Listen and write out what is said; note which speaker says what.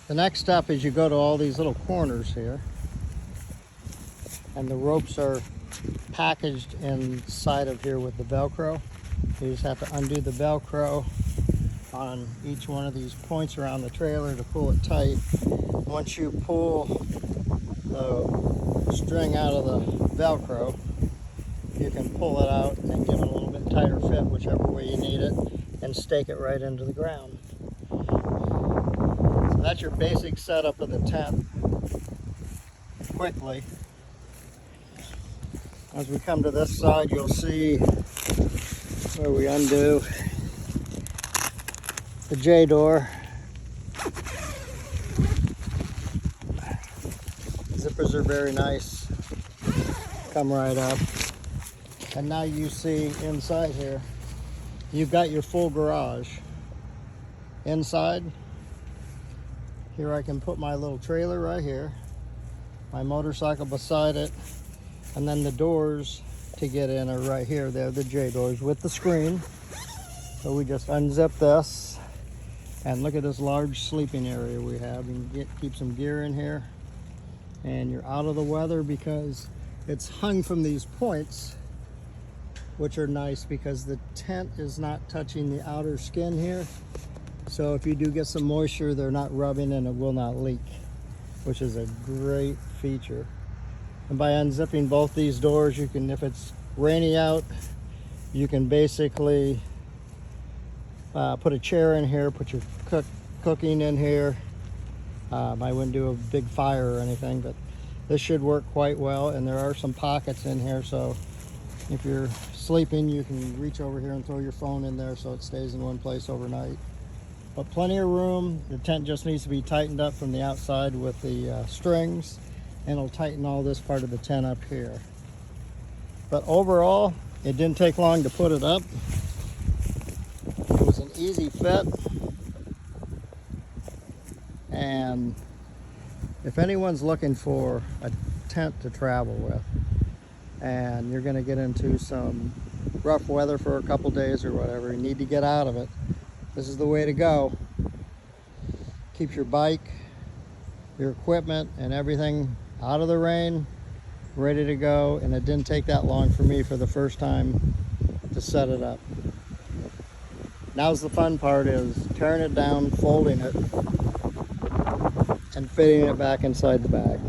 Speaker 1: The next step is you go to all these little corners here, and the ropes are packaged inside of here with the Velcro. You just have to undo the Velcro on each one of these points around the trailer to pull it tight. Once you pull the string out of the Velcro, you can pull it out and give it a little bit tighter fit, whichever way you need it, and stake it right into the ground. So that's your basic setup of the tent. Quickly, as we come to this side, you'll see where we undo the J door. Zippers are very nice, come right up. And now you see inside here, you've got your full garage. Inside, here I can put my little trailer right here, my motorcycle beside it, and then the doors to get in are right here. They're the J doors with the screen. So we just unzip this, and look at this large sleeping area we have. You can keep some gear in here, and you're out of the weather because it's hung from these points, which are nice because the tent is not touching the outer skin here. So if you do get some moisture, they're not rubbing and it will not leak, which is a great feature. And by unzipping both these doors, you can, if it's rainy out, you can basically put a chair in here, put your cooking in here. I wouldn't do a big fire or anything, but this should work quite well. And there are some pockets in here, so if you're sleeping, you can reach over here and throw your phone in there so it stays in one place overnight. But plenty of room. The tent just needs to be tightened up from the outside with the strings, and it'll tighten all this part of the tent up here. But overall, it didn't take long to put it up. It was an easy fit. And if anyone's looking for a tent to travel with, and you're going to get into some rough weather for a couple days or whatever, you need to get out of it, this is the way to go. Keep your bike, your equipment, and everything out of the rain, ready to go. And it didn't take that long for me for the first time to set it up. Now's the fun part, is tearing it down, folding it, and fitting it back inside the bag.